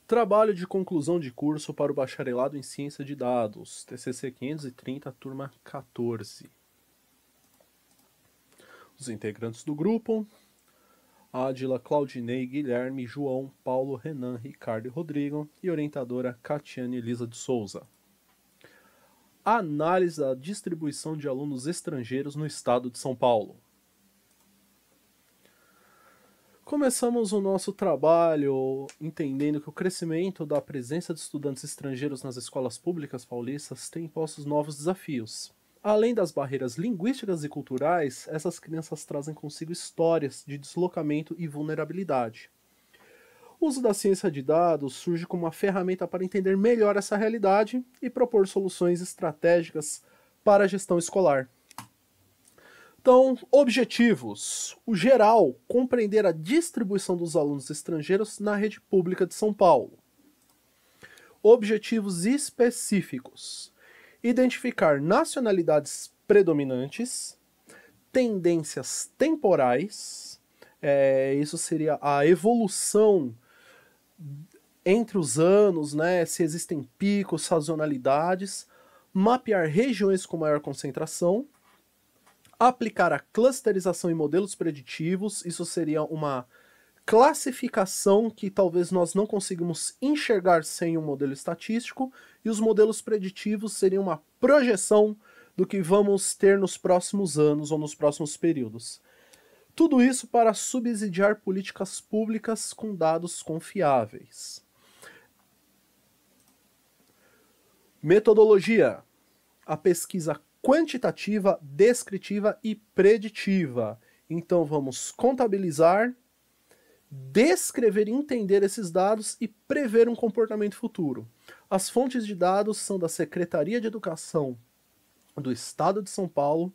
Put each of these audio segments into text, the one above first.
Trabalho de conclusão de curso para o Bacharelado em Ciência de Dados, TCC 530, turma 14. Os integrantes do grupo: Ádila, Claudinei, Guilherme, João, Paulo, Renan, Ricardo e Rodrigo, e orientadora Catiane Elisa de Souza. Análise da distribuição de alunos estrangeiros no estado de São Paulo. Começamos o nosso trabalho entendendo que o crescimento da presença de estudantes estrangeiros nas escolas públicas paulistas tem impostos novos desafios. Além das barreiras linguísticas e culturais, essas crianças trazem consigo histórias de deslocamento e vulnerabilidade. O uso da ciência de dados surge como uma ferramenta para entender melhor essa realidade e propor soluções estratégicas para a gestão escolar. Então, objetivos. O geral, compreender a distribuição dos alunos estrangeiros na rede pública de São Paulo. Objetivos específicos. Identificar nacionalidades predominantes, tendências temporais, isso seria a evolução entre os anos, né, se existem picos, sazonalidades, mapear regiões com maior concentração, aplicar a clusterização em modelos preditivos, isso seria uma classificação que talvez nós não conseguimos enxergar sem um modelo estatístico, e os modelos preditivos seriam uma projeção do que vamos ter nos próximos anos ou nos próximos períodos. Tudo isso para subsidiar políticas públicas com dados confiáveis. Metodologia: a pesquisa quantitativa, descritiva e preditiva. Então vamos contabilizar, descrever e entender esses dados e prever um comportamento futuro. As fontes de dados são da Secretaria de Educação do Estado de São Paulo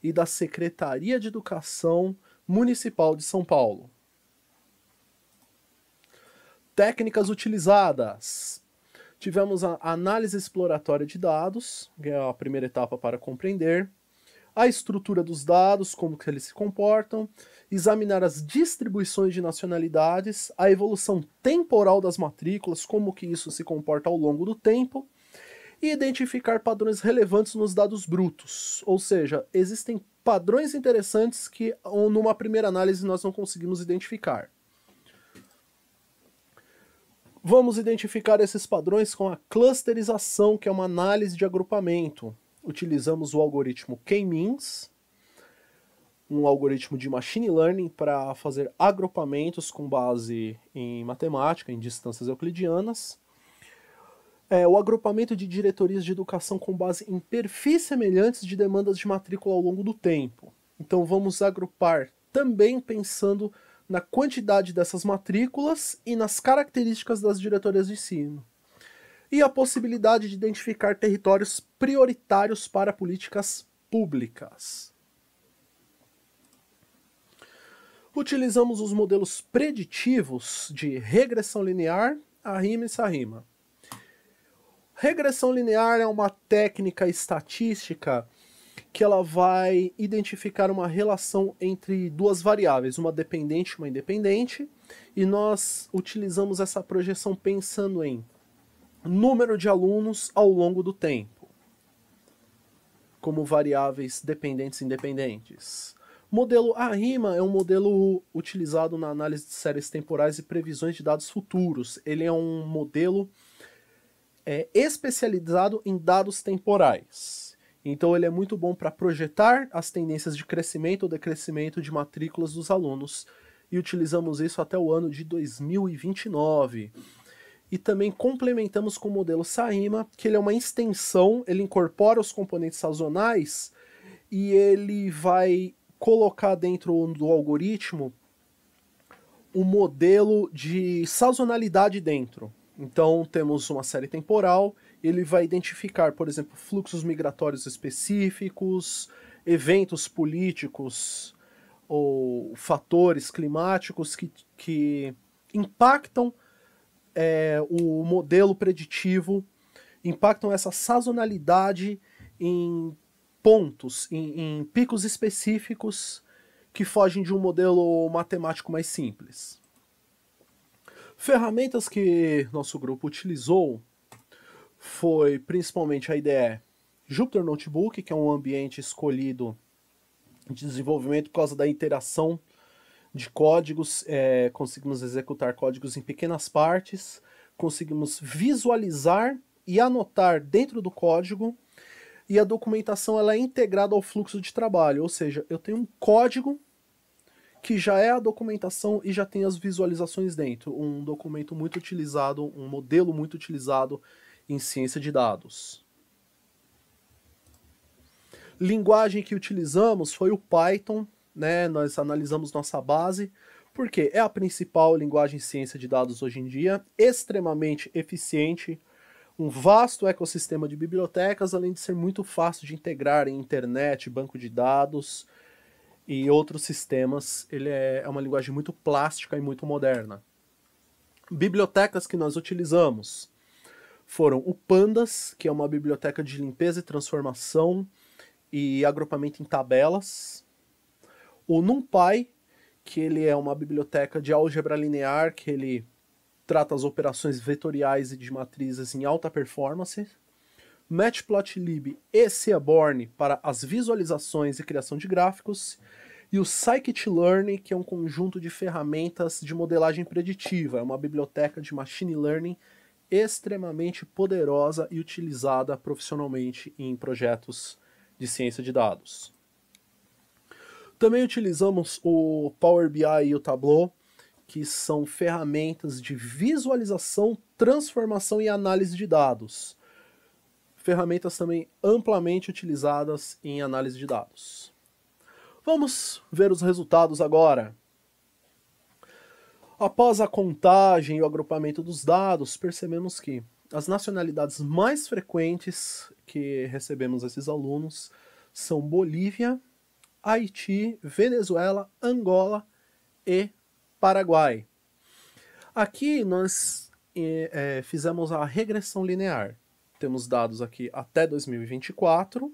e da Secretaria de Educação Municipal de São Paulo. Técnicas utilizadas. Tivemos a análise exploratória de dados, que é a primeira etapa para compreender, a estrutura dos dados, como que eles se comportam, examinar as distribuições de nacionalidades, a evolução temporal das matrículas, como que isso se comporta ao longo do tempo, e identificar padrões relevantes nos dados brutos, ou seja, existem padrões interessantes que numa primeira análise nós não conseguimos identificar. Vamos identificar esses padrões com a clusterização, que é uma análise de agrupamento. Utilizamos o algoritmo K-means, um algoritmo de machine learning para fazer agrupamentos com base em matemática, em distâncias euclidianas. O agrupamento de diretorias de educação com base em perfis semelhantes de demandas de matrícula ao longo do tempo. Então vamos agrupar também pensando na quantidade dessas matrículas e nas características das diretorias de ensino. E a possibilidade de identificar territórios prioritários para políticas públicas. Utilizamos os modelos preditivos de regressão linear, ARIMA e SARIMA. Regressão linear é uma técnica estatística que ela vai identificar uma relação entre duas variáveis, uma dependente e uma independente, e nós utilizamos essa projeção pensando em número de alunos ao longo do tempo, como variáveis dependentes e independentes. O modelo ARIMA é um modelo utilizado na análise de séries temporais e previsões de dados futuros. Ele é um modelo especializado em dados temporais. Então ele é muito bom para projetar as tendências de crescimento ou decrescimento de matrículas dos alunos. E utilizamos isso até o ano de 2029. E também complementamos com o modelo SARIMA, que ele é uma extensão, ele incorpora os componentes sazonais e ele vai colocar dentro do algoritmo um modelo de sazonalidade dentro. Então temos uma série temporal, ele vai identificar, por exemplo, fluxos migratórios específicos, eventos políticos ou fatores climáticos que impactam o modelo preditivo, impactam essa sazonalidade em pontos, em picos específicos que fogem de um modelo matemático mais simples. Ferramentas que nosso grupo utilizou foi principalmente a IDE Jupyter Notebook, que é um ambiente escolhido de desenvolvimento por causa da interação de códigos, conseguimos executar códigos em pequenas partes, conseguimos visualizar e anotar dentro do código, e a documentação ela é integrada ao fluxo de trabalho, ou seja, eu tenho um código que já é a documentação e já tem as visualizações dentro, um documento muito utilizado, um modelo muito utilizado em ciência de dados. Linguagem que utilizamos foi o Python, né? Nós analisamos nossa base, porque é a principal linguagem de ciência de dados hoje em dia, extremamente eficiente, um vasto ecossistema de bibliotecas, além de ser muito fácil de integrar em internet, banco de dados e outros sistemas. Ele é uma linguagem muito plástica e muito moderna. Bibliotecas que nós utilizamos foram o Pandas, que é uma biblioteca de limpeza e transformação e agrupamento em tabelas. O NumPy, que ele é uma biblioteca de álgebra linear, que ele trata as operações vetoriais e de matrizes em alta performance. Matplotlib e Seaborn para as visualizações e criação de gráficos. E o Scikit-learn, que é um conjunto de ferramentas de modelagem preditiva. É uma biblioteca de machine learning extremamente poderosa e utilizada profissionalmente em projetos de ciência de dados. Também utilizamos o Power BI e o Tableau, que são ferramentas de visualização, transformação e análise de dados. Ferramentas também amplamente utilizadas em análise de dados. Vamos ver os resultados agora. Após a contagem e o agrupamento dos dados, percebemos que as nacionalidades mais frequentes que recebemos esses alunos são Bolívia, Haiti, Venezuela, Angola e Paraguai. Aqui nós fizemos a regressão linear. Temos dados aqui até 2024,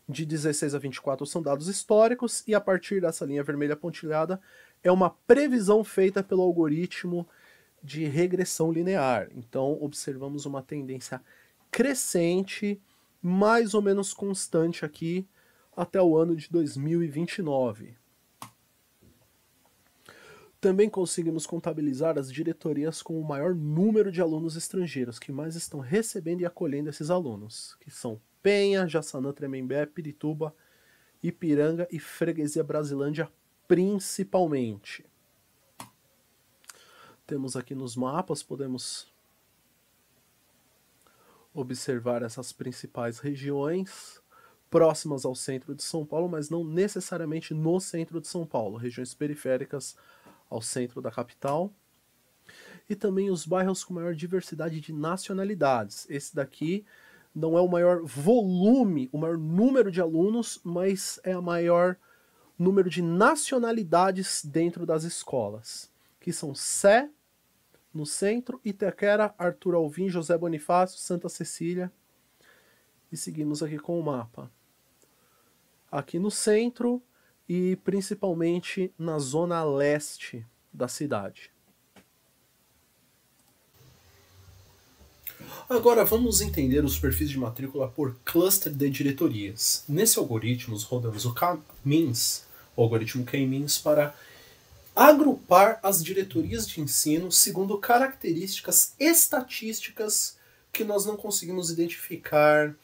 de 16 a 24 são dados históricos, e a partir dessa linha vermelha pontilhada é uma previsão feita pelo algoritmo de regressão linear. Então observamos uma tendência crescente, mais ou menos constante aqui, até o ano de 2029. Também conseguimos contabilizar as diretorias com o maior número de alunos estrangeiros que mais estão recebendo e acolhendo esses alunos, que são Penha, Jaçanã, Tremembé, Pirituba, Ipiranga e Freguesia Brasilândia principalmente. Temos aqui nos mapas, podemos observar essas principais regiões próximas ao centro de São Paulo, mas não necessariamente no centro de São Paulo, regiões periféricas ao centro da capital. E também os bairros com maior diversidade de nacionalidades. Esse daqui não é o maior volume, o maior número de alunos, mas é o maior número de nacionalidades dentro das escolas, que são Sé, no centro, Itaquera, Arthur Alvim, José Bonifácio, Santa Cecília. E seguimos aqui com o mapa. Aqui no centro e principalmente na zona leste da cidade. Agora vamos entender os perfis de matrícula por cluster de diretorias. Nesse algoritmo rodamos o K-means, o algoritmo K-means, para agrupar as diretorias de ensino segundo características estatísticas que nós não conseguimos identificar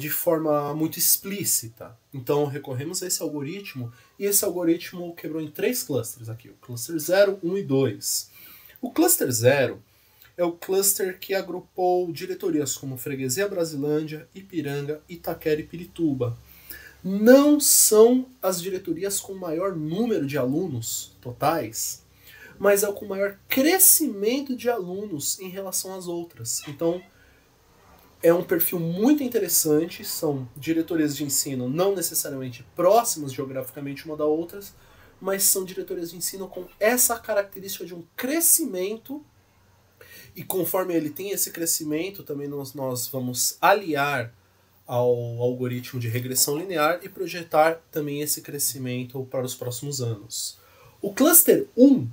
de forma muito explícita. Então recorremos a esse algoritmo, e esse algoritmo quebrou em 3 clusters aqui, o cluster 0, 1 e 2. O cluster 0 é o cluster que agrupou diretorias como Freguesia Brasilândia, Ipiranga, Itaquera e Pirituba. Não são as diretorias com maior número de alunos totais, mas é o com maior crescimento de alunos em relação às outras. Então, é um perfil muito interessante, são diretorias de ensino não necessariamente próximas geograficamente uma da outra, mas são diretorias de ensino com essa característica de um crescimento, e conforme ele tem esse crescimento, também nós vamos aliar ao algoritmo de regressão linear e projetar também esse crescimento para os próximos anos. O cluster 1,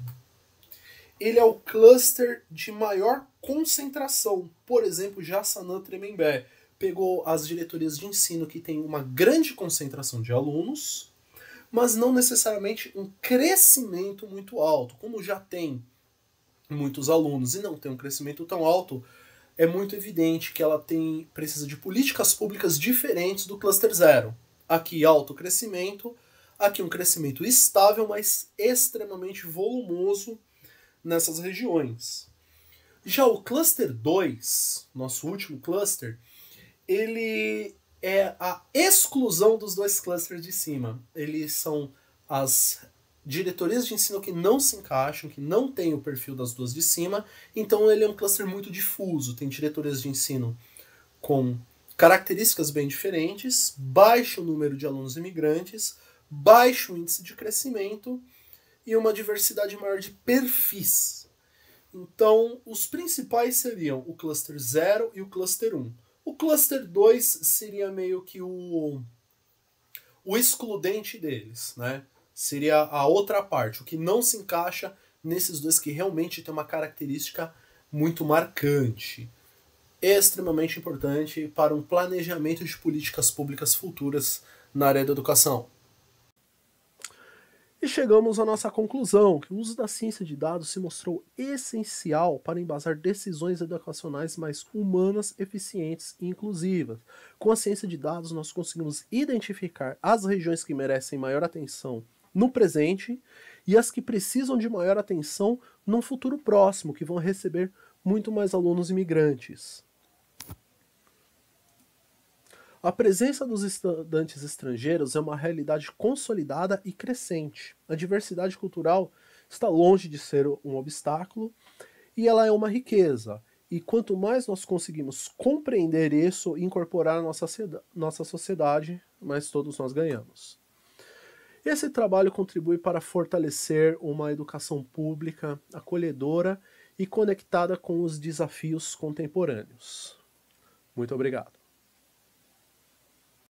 ele é o cluster de maior concentração. Por exemplo, Jaçanã Tremembé pegou as diretorias de ensino que tem uma grande concentração de alunos, mas não necessariamente um crescimento muito alto. Como já tem muitos alunos e não tem um crescimento tão alto, é muito evidente que ela precisa de políticas públicas diferentes do cluster zero. Aqui alto crescimento, aqui um crescimento estável, mas extremamente volumoso nessas regiões. Já o cluster 2, nosso último cluster, ele é a exclusão dos dois clusters de cima. Eles são as diretorias de ensino que não se encaixam, que não têm o perfil das duas de cima, então ele é um cluster muito difuso. Tem diretorias de ensino com características bem diferentes, baixo número de alunos imigrantes, baixo índice de crescimento e uma diversidade maior de perfis. Então, os principais seriam o cluster 0 e o cluster 1. O cluster 2 seria meio que o excludente deles, né? Seria a outra parte, o que não se encaixa nesses dois que realmente tem uma característica muito marcante. Extremamente importante para um planejamento de políticas públicas futuras na área da educação. E chegamos à nossa conclusão, que o uso da ciência de dados se mostrou essencial para embasar decisões educacionais mais humanas, eficientes e inclusivas. Com a ciência de dados, nós conseguimos identificar as regiões que merecem maior atenção no presente e as que precisam de maior atenção num futuro próximo, que vão receber muito mais alunos imigrantes. A presença dos estudantes estrangeiros é uma realidade consolidada e crescente. A diversidade cultural está longe de ser um obstáculo e ela é uma riqueza. E quanto mais nós conseguimos compreender isso e incorporar na nossa sociedade, mais todos nós ganhamos. Esse trabalho contribui para fortalecer uma educação pública, acolhedora e conectada com os desafios contemporâneos. Muito obrigado.